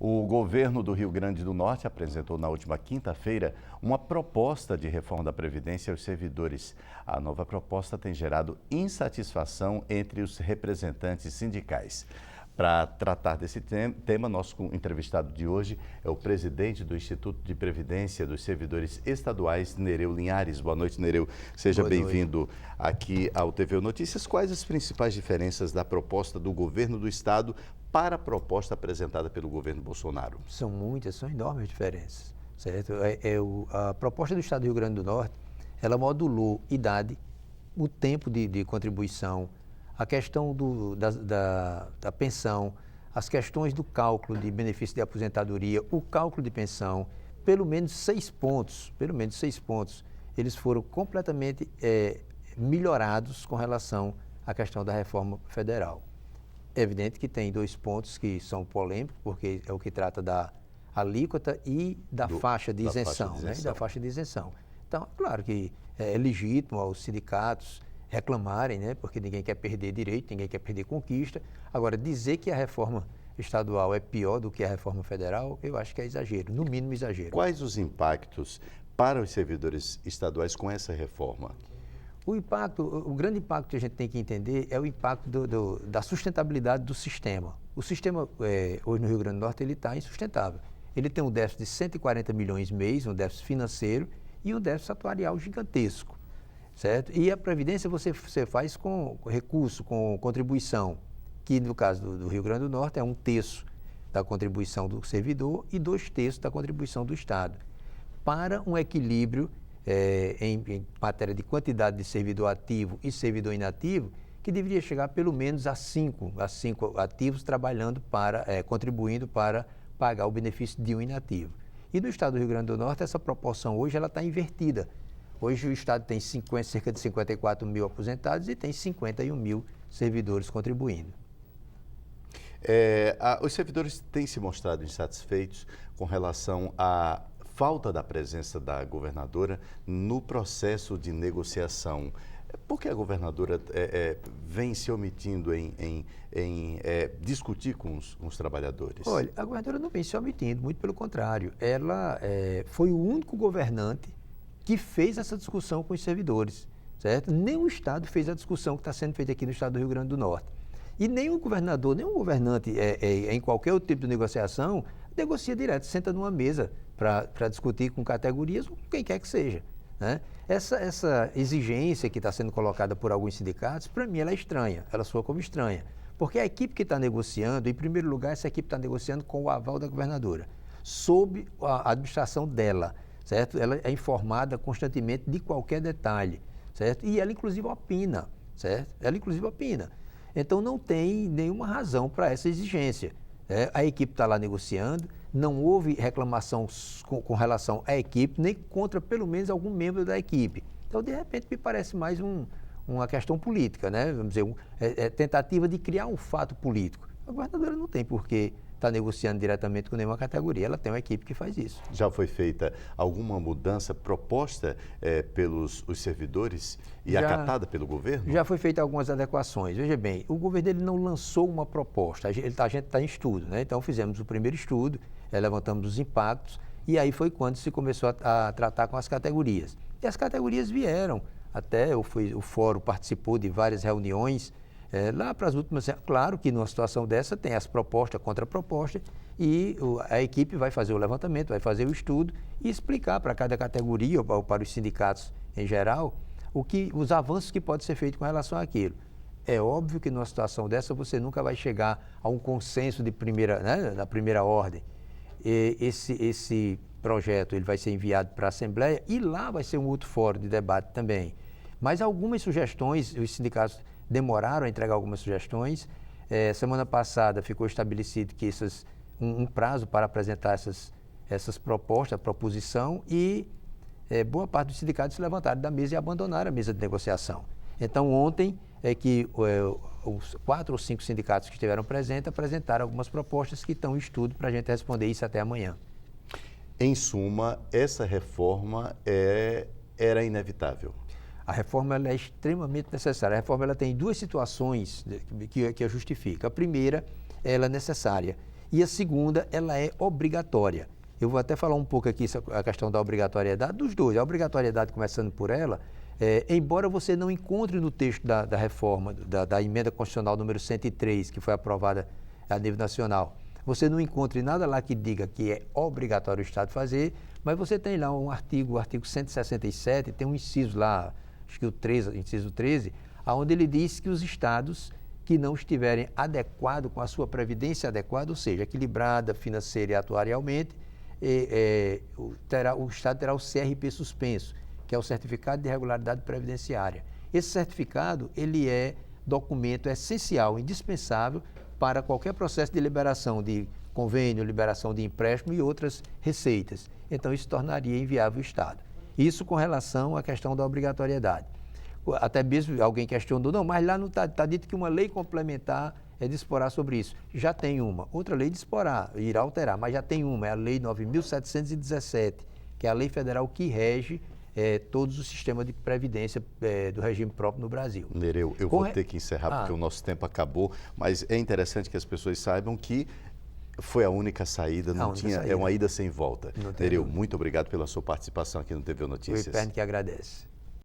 O governo do Rio Grande do Norte apresentou na última quinta-feira uma proposta de reforma da Previdência aos servidores. A nova proposta tem gerado insatisfação entre os representantes sindicais. Para tratar desse tema, nosso entrevistado de hoje é o presidente do Instituto de Previdência dos Servidores Estaduais, Nereu Linhares. Boa noite, Nereu. Seja bem-vindo aqui ao TVU Notícias. Quais as principais diferenças da proposta do governo do Estado para a proposta apresentada pelo governo Bolsonaro? São muitas, são enormes diferenças, certo? A proposta do Estado do Rio Grande do Norte, ela modulou idade, o tempo de contribuição, a questão da pensão, as questões do cálculo de benefício de aposentadoria, o cálculo de pensão, pelo menos 6 pontos, eles foram completamente melhorados com relação à questão da reforma federal. É evidente que tem 2 pontos que são polêmicos, porque é o que trata da alíquota e da faixa de isenção, né? E da faixa de isenção. Então, claro que é legítimo aos sindicatos reclamarem, né? Porque ninguém quer perder direito, ninguém quer perder conquista. Agora, dizer que a reforma estadual é pior do que a reforma federal, eu acho que é exagero, no mínimo exagero. Quais os impactos para os servidores estaduais com essa reforma? O grande impacto que a gente tem que entender é o impacto da sustentabilidade do sistema. O sistema, hoje no Rio Grande do Norte, ele está insustentável. Ele tem um déficit de 140 milhões mês, um déficit financeiro e um déficit atuarial gigantesco, certo? E a Previdência você faz com recurso, com contribuição, que no caso do Rio Grande do Norte é 1/3 da contribuição do servidor e 2/3 da contribuição do Estado, para um equilíbrio em matéria de quantidade de servidor ativo e servidor inativo, que deveria chegar pelo menos a 5 ativos trabalhando contribuindo para pagar o benefício de um inativo. E no estado do Rio Grande do Norte, essa proporção hoje ela está invertida. Hoje o estado tem cerca de 54 mil aposentados e tem 51 mil servidores contribuindo. Os servidores têm se mostrado insatisfeitos com relação à falta da presença da governadora no processo de negociação. Por que a governadora vem se omitindo em discutir com os trabalhadores? Olha, a governadora não vem se omitindo, muito pelo contrário. Ela foi o único governante que fez essa discussão com os servidores, certo? Nem o Estado fez a discussão que está sendo feita aqui no estado do Rio Grande do Norte. E nem o governador, nem o governante em qualquer outro tipo de negociação, negocia direto, senta numa mesa para discutir com categorias ou com quem quer que seja, né? Essa exigência que está sendo colocada por alguns sindicatos, para mim ela é estranha, ela soa como estranha, porque a equipe que está negociando, em primeiro lugar, essa equipe está negociando com o aval da governadora, sob a administração dela, certo? Ela é informada constantemente de qualquer detalhe, certo? E ela inclusive opina, certo? Então não tem nenhuma razão para essa exigência. A equipe está lá negociando, não houve reclamação com relação à equipe, nem contra pelo menos algum membro da equipe. Então, de repente, me parece mais uma questão política, né? Vamos dizer, tentativa de criar um fato político. A governadora não tem por que estar negociando diretamente com nenhuma categoria, ela tem uma equipe que faz isso. Já foi feita alguma mudança proposta pelos os servidores e acatada pelo governo? Já foi feita algumas adequações. Veja bem, o governo ele não lançou uma proposta, a gente está em estudo, né? Então fizemos o primeiro estudo, levantamos os impactos e aí foi quando se começou a tratar com as categorias. E as categorias vieram, até o fórum participou de várias reuniões, lá para as últimas, claro que numa situação dessa tem as propostas, contrapropostas, e a equipe vai fazer o levantamento, vai fazer o estudo e explicar para cada categoria ou para os sindicatos em geral os avanços que podem ser feitos com relação àquilo. É óbvio que numa situação dessa você nunca vai chegar a um consenso da primeira ordem. Esse projeto ele vai ser enviado para a Assembleia e lá vai ser um outro fórum de debate também. Mas algumas sugestões, os sindicatos demoraram a entregar algumas sugestões. Semana passada ficou estabelecido que um prazo para apresentar essas propostas, a proposição, e boa parte dos sindicatos se levantaram da mesa e abandonaram a mesa de negociação. Então, ontem que os 4 ou 5 sindicatos que estiveram presentes apresentaram algumas propostas que estão em estudo para a gente responder isso até amanhã. Em suma, essa reforma era inevitável. A reforma ela é extremamente necessária. A reforma ela tem 2 situações que a justifica. A primeira, ela é necessária E a segunda, ela é obrigatória. Eu vou até falar um pouco aqui a questão da obrigatoriedade dos dois. A obrigatoriedade, começando por ela, embora você não encontre no texto da reforma, da emenda constitucional número 103, que foi aprovada a nível nacional, você não encontre nada lá que diga que é obrigatório o Estado fazer, mas você tem lá o artigo 167, tem um inciso lá, acho que o inciso 13, onde ele diz que os Estados que não estiverem adequados, com a sua previdência adequada, ou seja, equilibrada financeira e atuarialmente, o Estado terá o CRP suspenso, que é o Certificado de Regularidade Previdenciária. Esse certificado, ele é documento essencial, indispensável para qualquer processo de liberação de convênio, liberação de empréstimo e outras receitas. Então, isso tornaria inviável o Estado. Isso com relação à questão da obrigatoriedade. Até mesmo alguém questionou, não, mas lá não está dito que uma lei complementar disporá sobre isso. Já tem uma. Outra lei disporá, irá alterar, mas já tem uma, é a Lei 9.717, que é a lei federal que rege todos os sistemas de previdência do regime próprio no Brasil. Nereu, eu vou ter que encerrar porque o nosso tempo acabou, mas é interessante que as pessoas saibam que foi a única saída, é uma ida sem volta. Nereu, muito obrigado pela sua participação aqui no TV Notícias. O IPERN que agradece.